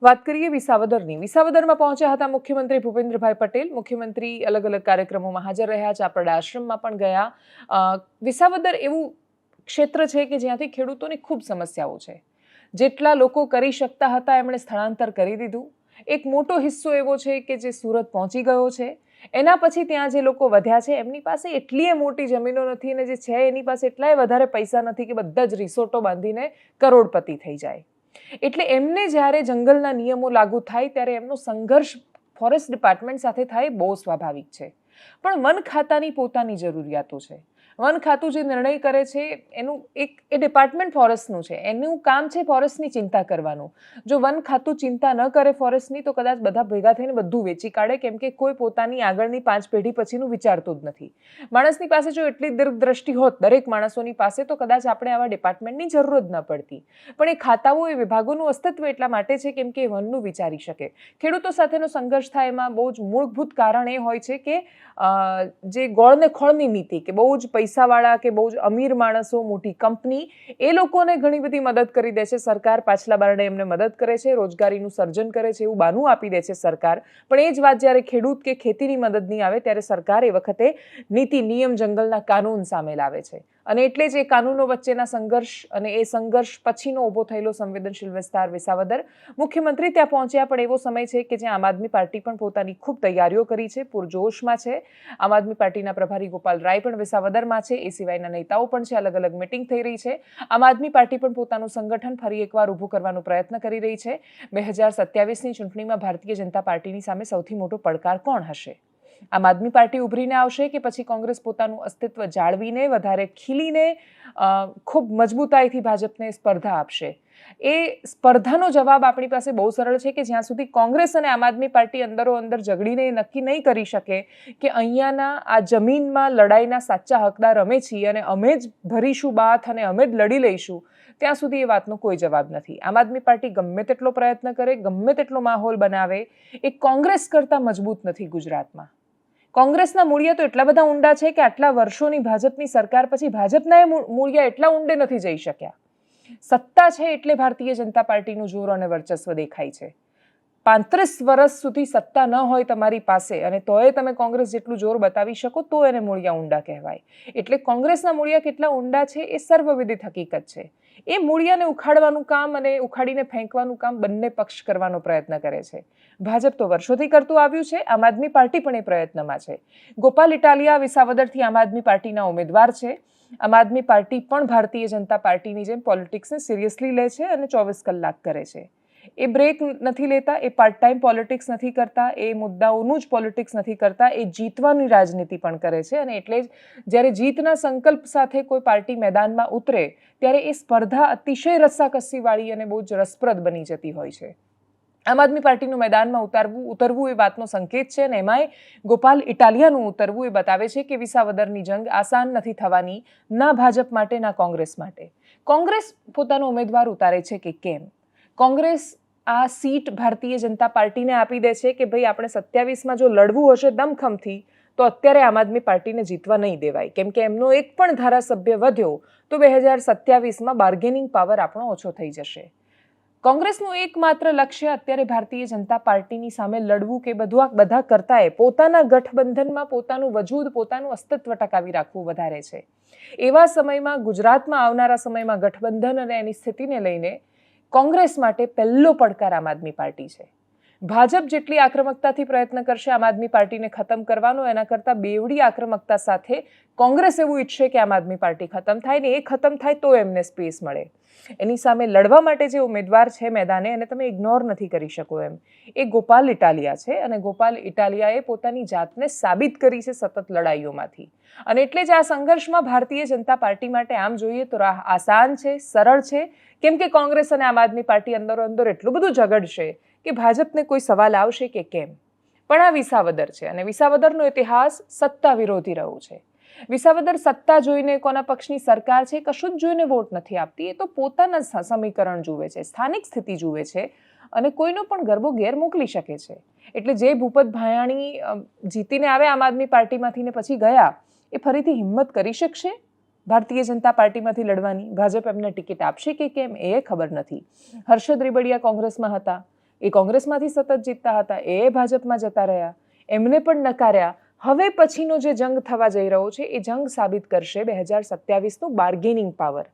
વાત કરીએ વિસાવદરની. વિસાવદરમાં પહોંચ્યા હતા મુખ્યમંત્રી ભૂપેન્દ્રભાઈ પટેલ. મુખ્યમંત્રી અલગ અલગ કાર્યક્રમોમાં હાજર રહ્યા. ચાપરડા આશ્રમમાં પણ ગયા. વિસાવદર એવું ક્ષેત્ર છે કે જ્યાંથી ખેડૂતોની ખૂબ સમસ્યાઓ છે. જેટલા લોકો કરી શકતા હતા એમણે સ્થળાંતર કરી દીધું. એક મોટો હિસ્સો એવો છે કે જે સુરત પહોંચી ગયો છે. એના પછી ત્યાં જે લોકો વધ્યા છે એમની પાસે એટલી મોટી જમીનો નથી અને જે છે એની પાસે એટલાય વધારે પૈસા નથી કે બધા જ રિસોર્ટો બાંધીને કરોડપતિ થઈ જાય. એટલે એમને જ્યારે જંગલના નિયમો લાગુ થાય ત્યારે એમનો સંઘર્ષ ફોરેસ્ટ ડિપાર્ટમેન્ટ સાથે થાય બહુ સ્વાભાવિક છે. પણ વન ખાતાની પોતાની જરૂરિયાતો છે. વન ખાતું જે નિર્ણય કરે છે એનું એ ડિપાર્ટમેન્ટ ફોરેસ્ટનું છે. એનું કામ છે ફોરેસ્ટની ચિંતા કરવાનું. જો વન ખાતું ચિંતા ન કરે ફોરેસ્ટની તો કદાચ બધા ભેગા થઈને બધું વેચી કાઢે, કેમ કે કોઈ પોતાની આગળની 5 પેઢી પછીનું વિચારતું જ નથી. માણસની પાસે જો એટલી દીર્ઘદ્રષ્ટિ હોત દરેક માણસોની પાસે તો કદાચ આપણે આવા ડિપાર્ટમેન્ટની જરૂર જ ન પડતી. પણ એ ખાતાઓ એ વિભાગોનું અસ્તિત્વ એટલા માટે છે કેમ કે એ વનનું વિચારી શકે. ખેડૂતો સાથેનો સંઘર્ષ થાય એમાં બહુ જ મૂળભૂત કારણ એ હોય છે કે જે ગોળને ખોળની નીતિ, કે બહુ જ પૈસાવાળા કે બહુ જ અમીર માણસો, મોટી કંપની, એ લોકોને ઘણી બધી મદદ કરી દે છે સરકાર. પાછલા બારણે એમને મદદ કરે છે, રોજગારીનું સર્જન કરે છે, એવું બાનું આપી દે છે સરકાર. પણ એ જ વાત જ્યારે ખેડૂત કે ખેતીની મદદ નહીં આવે ત્યારે સરકાર એ વખતે નીતિ, નિયમ, જંગલના કાનૂન સામે લાવે છે. અને એટલે જ એ કાનૂનો વચ્ચેના સંઘર્ષ અને એ સંઘર્ષ પછીનો ઊભો થયેલો સંવેદનશીલ વિસ્તાર વિસાવદર. મુખ્યમંત્રી ત્યાં પહોંચ્યા પણ એવો સમય છે કે જ્યાં આમ આદમી પાર્ટી પણ પોતાની ખૂબ તૈયારીઓ કરી છે, પૂરજોશમાં છે. આમ આદમી પાર્ટીના પ્રભારી ગોપાલ રાય પણ વિસાવદરમાં છે. એ સિવાયના નેતાઓ પણ છે. અલગ અલગ મિટિંગ થઈ રહી છે. આમ આદમી પાર્ટી પણ પોતાનું સંગઠન ફરી એકવાર ઊભું કરવાનો પ્રયત્ન કરી રહી છે. 2027ની ચૂંટણીમાં ભારતીય જનતા પાર્ટીની સામે સૌથી મોટો પડકાર કોણ હશે? આમ આદમી પાર્ટી ઉભરીને આવશે કે પછી કોંગ્રેસ પોતાનું અસ્તિત્વ જાળવીને વધારે ખીલીને ખૂબ મજબૂતાઈથી ભાજપને સ્પર્ધા આપશે? એ સ્પર્ધાનો જવાબ આપણી પાસે બહુ સરળ છે કે જ્યાં સુધી કોંગ્રેસ અને આમ આદમી પાર્ટી અંદરો અંદર ઝઘડીને નક્કી નહીં કરી શકે કે અહીંયાના આ જમીનમાં લડાઈના સાચા હકદાર અમે છીએ અને અમે જ ભરીશું બાથ અને અમે જ લડી લઈશું, ત્યાં સુધી એ વાતનો કોઈ જવાબ નથી. આમ આદમી પાર્ટી ગમે તેટલો પ્રયત્ન કરે, ગમે તેટલો માહોલ બનાવે, એ કોંગ્રેસ કરતાં મજબૂત નથી ગુજરાતમાં. કોંગ્રેસના મૂળિયા તો એટલા બધા ઊંડા છે કે આટલા વર્ષોની ભાજપની સરકાર પછી ભાજપના એ મૂળિયા એટલા ઊંડે નથી જઈ શક્યા. સત્તા છે એટલે ભારતીય જનતા પાર્ટીનું જોર અને વર્ચસ્વ દેખાય છે. 35 વર્ષ સુધી સત્તા ન હોય તમારી પાસે અને તોય તમે કોંગ્રેસ જેટલું જોર બતાવી શકો તો એને મૂળિયા ઊંડા કહેવાય. એટલે કોંગ્રેસના મૂળિયા કેટલા ઊંડા છે એ સર્વવિદિત હકીકત છે. એ મૂળિયાને ઉખાડવાનું કામ અને ઉખાડીને ફેંકવાનું કામ બંને પક્ષ કરવાનો પ્રયત્ન કરે છે. ભાજપ તો વર્ષોથી કરતું આવ્યું છે. આમ આદમી પાર્ટી પણ એ પ્રયત્નમાં છે. ગોપાલ ઇટાલિયા વિસાવદરથી આમ આદમી પાર્ટીના ઉમેદવાર છે. આમ આદમી પાર્ટી પણ ભારતીય જનતા પાર્ટીની જેમ પોલિટિક્સને સિરિયસલી લે છે અને 24 કલાક કરે છે. એ બ્રેક નથી લેતા, એ પાર્ટ ટાઈમ પોલિટિક્સ નથી કરતા, એ મુદ્દાઓનું જ પોલિટિક્સ નથી કરતા, એ જીતવાની રાજનીતિ પણ કરે છે. અને એટલે જ જ્યારે જીતના સંકલ્પ સાથે કોઈ પાર્ટી મેદાનમાં ઉતરે ત્યારે એ સ્પર્ધા અતિશય રસ્સાકસીવાળી અને બહુ જ રસપ્રદ બની જતી હોય છે. આમ આદમી પાર્ટીનું મેદાનમાં ઉતરવું એ વાતનો સંકેત છે અને એમાંય ગોપાલ ઇટાલિયાનું ઉતરવું એ બતાવે છે કે વિસાવદરની જંગ આસાન નથી થવાની, ના ભાજપ માટે ના કોંગ્રેસ માટે. કોંગ્રેસ પોતાનો ઉમેદવાર ઉતારે છે કે કેમ? કોંગ્રેસ આ સીટ ભારતીય જનતા પાર્ટીને આપી દે છે કે ભાઈ આપણે 27માં જો લડવું હશે દમખમથી તો અત્યારે આમ આદમી પાર્ટીને જીતવા નહીં દેવાય, કેમ કે એમનો એક પણ ધારાસભ્ય વધ્યો તો 2027માં બાર્ગેનિંગ પાવર આપણો ઓછો થઈ જશે. કોંગ્રેસનું એકમાત્ર લક્ષ્ય અત્યારે ભારતીય જનતા પાર્ટીની સામે લડવું કે બધા કરતાંય પોતાના ગઠબંધનમાં પોતાનું વજૂદ, પોતાનું અસ્તિત્વ ટકાવી રાખવું વધારે છે. એવા સમયમાં, ગુજરાતમાં આવનારા સમયમાં ગઠબંધન અને એની સ્થિતિને લઈને કોંગ્રેસ માટે પહેલો પડકાર આમ આદમી પાર્ટી છે. ભાજપ જેટલી આક્રમકતાથી પ્રયત્ન કરશે આમ આદમી પાર્ટીને ખતમ કરવાનો, એના કરતાં બેવડી આક્રમકતા સાથે કોંગ્રેસ એવું ઈચ્છે કે આમ આદમી પાર્ટી ખતમ થાય ને એ ખતમ થાય તો એમને સ્પેસ મળે. એની સામે લડવા માટે જે ઉમેદવાર છે મેદાને, એને તમે ઇગ્નોર નથી કરી શકો એમ, એ ગોપાલ ઇટાલિયા છે. અને ગોપાલ ઇટાલિયાએ પોતાની જાતને સાબિત કરી છે સતત લડાઈઓમાંથી. અને એટલે જ આ સંઘર્ષમાં ભારતીય જનતા પાર્ટી માટે આમ જોઈએ તો રાહ આસાન છે, સરળ છે, કેમ કે કોંગ્રેસ અને આમ આદમી પાર્ટી અંદરો અંદર એટલું બધું ઝઘડશે કે ભાજપને કોઈ સવાલ આવશે કે કેમ. પણ આ વિસાવદર છે અને વિસાવદરનો ઇતિહાસ સત્તા વિરોધી રહ્યો છે. વિસાવદર સત્તા જોઈને, કોના પક્ષની સરકાર છે કશું જ જોઈને વોટ નથી આપતી. એ તો પોતાના સમીકરણ જુએ છે, સ્થાનિક સ્થિતિ જુએ છે અને કોઈનો પણ ગરબો ઘેર મોકલી શકે છે. એટલે જે ભૂપત ભાયાણી જીતીને આવે આમ આદમી પાર્ટીમાંથી ને પછી ગયા, એ ફરીથી હિંમત કરી શકશે ભારતીય જનતા પાર્ટીમાંથી લડવાની? ભાજપ એમને ટિકિટ આપશે કે કેમ એ ખબર નથી. હર્ષદ રીબડિયા કોંગ્રેસમાં હતા, એ કોંગ્રેસમાંથી સતત જીતતા હતા, એ ભાજપમાં જતા રહ્યા, એમને પણ નકાર્યા. હવે પછીનો જે જંગ થવા જઈ રહ્યો છે એ જંગ સાબિત કરશે 2027નું બાર્ગેનિંગ પાવર,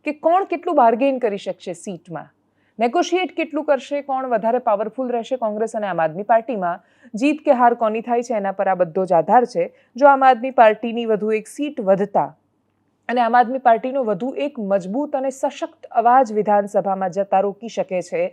કે કોણ કેટલું બાર્ગેન કરી શકશે સીટમાં, નેગોશિએટ કેટલું કરશે, કોણ વધારે પાવરફુલ રહેશે કોંગ્રેસ અને આમ આદમી પાર્ટીમાં. જીત કે હાર કોની થાય છે એના પર આ બધો જ આધાર છે. જો આમ આદમી પાર્ટીની વધુ એક સીટ વધતા અને આમ આદમી પાર્ટીનો વધુ એક મજબૂત અને સશક્ત અવાજ વિધાનસભામાં જતા રોકી શકે છે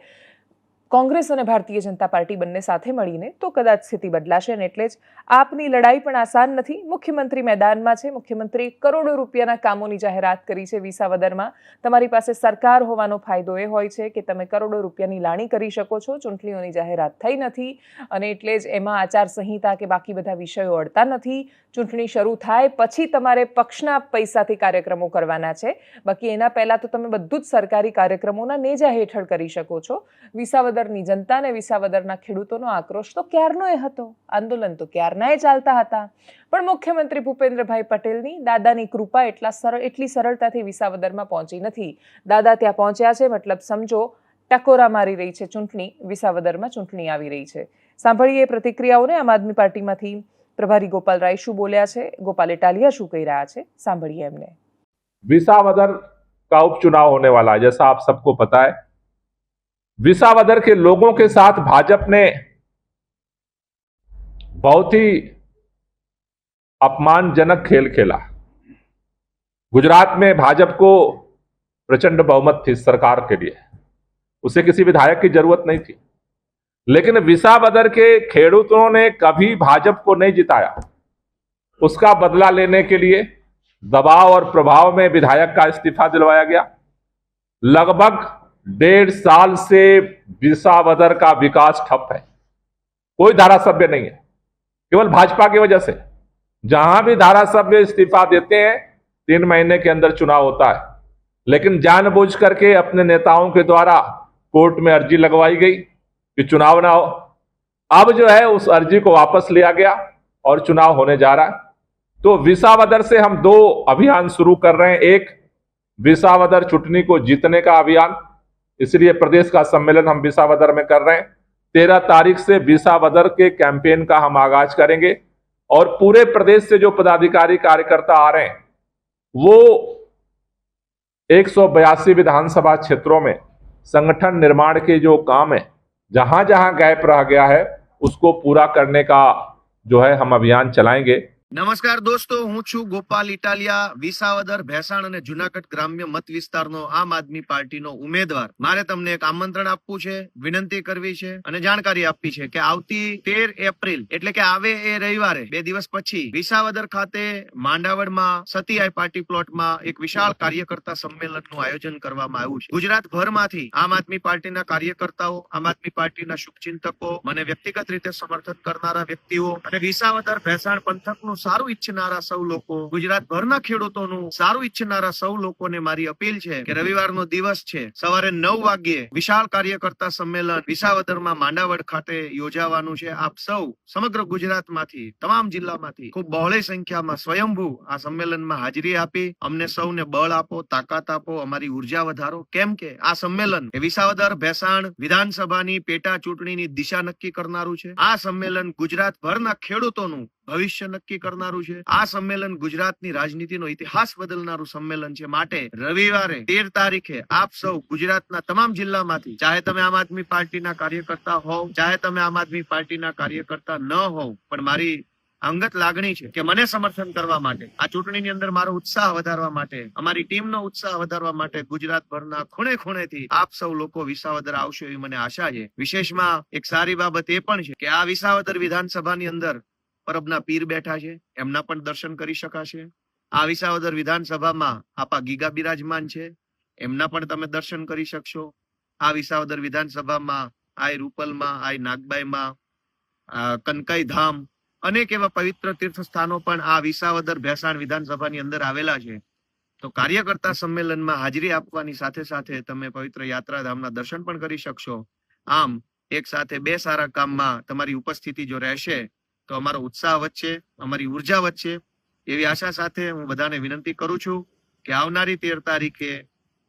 કોંગ્રેસ અને ભારતીય જનતા પાર્ટી બંને સાથે મળીને, તો કદાચ સ્થિતિ બદલાશે. અને એટલે જ આપની લડાઈ પણ આસાન નથી. મુખ્યમંત્રી મેદાનમાં છે. મુખ્યમંત્રી કરોડો રૂપિયાના કામોની જાહેરાત કરી છે વિસાવદરમાં. તમારી પાસે સરકાર હોવાનો ફાયદો એ હોય છે કે તમે કરોડો રૂપિયાની લાણી કરી શકો છો. ચૂંટણીઓની જાહેરાત થઈ નથી અને એટલે જ એમાં આચારસંહિતા કે બાકી બધા વિષયો અડતા નથી. ચૂંટણી શરૂ થાય પછી તમારે પક્ષના પૈસાથી કાર્યક્રમો કરવાના છે. બાકી એના પહેલાં તો તમે બધું જ સરકારી કાર્યક્રમોના નેજા હેઠળ કરી શકો છો. વિસાવદરની જનતા અને વિસાવદરના ખેડૂતોનો આક્રોશ તો ક્યારનોય હતો, આંદોલન તો ક્યારનાય ચાલતા હતા, પણ મુખ્યમંત્રી ભૂપેન્દ્રભાઈ પટેલની દાદાની કૃપા એટલી સરળતાથી વિસાવદરમાં પહોંચી નથી. દાદા ત્યાં પહોંચ્યા છે મતલબ સમજો ટકોરા મારી રહી છે ચૂંટણી, વિસાવદરમાં ચૂંટણી આવી રહી છે. સાંભળીએ પ્રતિક્રિયાઓને. આમ આદમી પાર્ટીમાંથી પ્રભારી ગોપાલ રાય શું બોલ્યા છે, ગોપાલ ઇટાલિયા શું કહી રહ્યા છે, સાંભળીએ એમને. विसावदर का उपचुनाव होने वाला है, जैसा आप सबको पता है. विसावदर के लोगों के साथ भाजपा ने बहुत ही अपमानजनक खेल खेला. गुजरात में भाजपा को प्रचंड बहुमत थी सरकार के लिए, उसे किसी विधायक की जरूरत नहीं थी. लेकिन विसावदर के खेडूतों ने कभी भाजपा को नहीं जिताया. उसका बदला लेने के लिए दबाव और प्रभाव में विधायक का इस्तीफा दिलवाया गया. लगभग 1.5 साल से विसावदर का विकास ठप है. कोई धारासभ्य नहीं है, केवल भाजपा की वजह से. जहां भी धारासभ्य इस्तीफा देते हैं 3 महीने के अंदर चुनाव होता है, लेकिन जानबूझ करके अपने नेताओं के द्वारा कोर्ट में अर्जी लगवाई गई कि चुनाव ना हो. अब जो है उस अर्जी को वापस लिया गया और चुनाव होने जा रहा है. तो विसावदर से हम 2 अभियान शुरू कर रहे हैं. एक, विसावदर चुटनी को जीतने का अभियान, इसलिए प्रदेश का सम्मेलन हम विसावदर में कर रहे हैं. 13 तारीख से विसावदर के कैंपेन का हम आगाज करेंगे और पूरे प्रदेश से जो पदाधिकारी कार्यकर्ता आ रहे हैं वो 182 विधानसभा क्षेत्रों में संगठन निर्माण के जो काम है, जहां जहां गैप रह गया है उसको पूरा करने का जो है हम अभियान चलाएंगे. નમસ્કાર દોસ્તો, હું છું ગોપાલ ઇટાલિયા, વિસાવદર, ભેસાણ અને જુનાગઢ ગ્રામ્ય મત વિસ્તારનો આમ આદમી પાર્ટીનો ઉમેદવાર. મારે તમને એક આમંત્રણ આપવું છે, વિનંતી કરવી છે અને જાણકારી આપવી છે કે આવતી 13 એપ્રિલ એટલે કે આવે એ રવિવારે 2 દિવસ પછી વિસાવદર ખાતે માંડાવડમાં સતીઆઈ પાર્ટી પ્લોટમાં એક વિશાળ કાર્યકર્તા સંમેલનનું આયોજન કરવામાં આવ્યું છે. ગુજરાતભરમાંથી આમ આદમી પાર્ટીના કાર્યકર્તાઓ, આમ આદમી પાર્ટીના શુભચિંતકો, મને વ્યક્તિગત રીતે સમર્થન કરનારા વ્યક્તિઓ અને વિસાવદર ભેસાણ પંથકનું સારું ઈચ્છનારા સૌ લોકો, ગુજરાતભરના ખેડૂતોનું સારું ઈચ્છનારા સૌ લોકોને મારી અપીલ છે કે રવિવારનો દિવસ છે, સવારે 9 વાગ્યે વિશાળ કાર્યકર્તા સંમેલન વિસાવદરમાં માંડાવડ ખાતે યોજાવાનું છે. આપ સૌ સમગ્ર ગુજરાતમાંથી, તમામ જિલ્લામાંથી ખૂબ બહોળી સંખ્યામાં સ્વયંભૂ આ સંમેલનમાં હાજરી આપી અમને સૌને બળ આપો, તાકાત આપો, અમારી ઉર્જા વધારો. કેમ કે આ સંમેલન એ વિસાવદર ભેસાણ વિધાનસભાની પેટા ચૂંટણીની દિશા નક્કી કરનારું છે. આ સંમેલન ગુજરાતભરના ખેડૂતોનું ભવિષ્ય નક્કી કરનારું છે. આ સંમેલન ગુજરાતની રાજનીતિનો ઇતિહાસ બદલનારું સંમેલન છે. માટે રવિવારે 13 તારીખે આપ સૌ ગુજરાતના તમામ જિલ્લામાંથી, ચાહે તમે આમ આદમી પાર્ટીના કાર્યકર્તા હોવ, ચાહે તમે આમ આદમી પાર્ટીના કાર્યકર્તા ન હોવ, પણ મારી અંગત લાગણી છે કે મને સમર્થન કરવા માટે, આ ચૂંટણીની અંદર મારો ઉત્સાહ વધારવા માટે, અમારી ટીમનો ઉત્સાહ વધારવા માટે ગુજરાતભરના ખૂણે ખૂણેથી આપ સૌ લોકો વિસાવદર આવશો એવી મને આશા છે. વિશેષમાં એક સારી બાબત એ પણ છે કે આ વિસાવદર વિધાનસભાની અંદર પરબના પીર બેઠા છે, એમના પણ દર્શન કરી શકાશે. આ વિસાવદર વિધાનસભામાં આપા ગીગા બિરાજમાન છે, એમના પણ તમે દર્શન કરી શકશો. આ વિસાવદર વિધાનસભામાં આય રૂપલમાં, આય નાગબાઈમાં, કનકાઈ ધામ, અનેક એવા પવિત્ર તીર્થ સ્થાનો પણ આ વિસાવદર ભેસાણ વિધાનસભાની અંદર આવેલા છે. તો કાર્યકર્તા સંમેલનમાં હાજરી આપવાની સાથે સાથે તમે પવિત્ર યાત્રાધામના દર્શન પણ કરી શકશો. આમ એક સાથે 2 સારા કામમાં તમારી ઉપસ્થિતિ જો રહેશે તો અમારો ઉત્સાહ વધશે, અમારી ઉર્જા વધશે. એવી આશા સાથે હું બધાને વિનંતી કરું છું કે આવનારી 13 તારીખે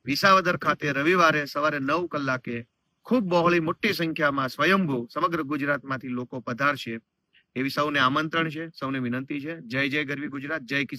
વિસાવદર ખાતે રવિવારે સવારે 9 કલાકે ખૂબ બહોળી મોટી સંખ્યામાં સ્વયંભૂ સમગ્ર ગુજરાતમાંથી લોકો પધારશે એવી સૌને આમંત્રણ છે, સૌને વિનંતી છે. જય જય ગરવી ગુજરાત, જય કિસાન.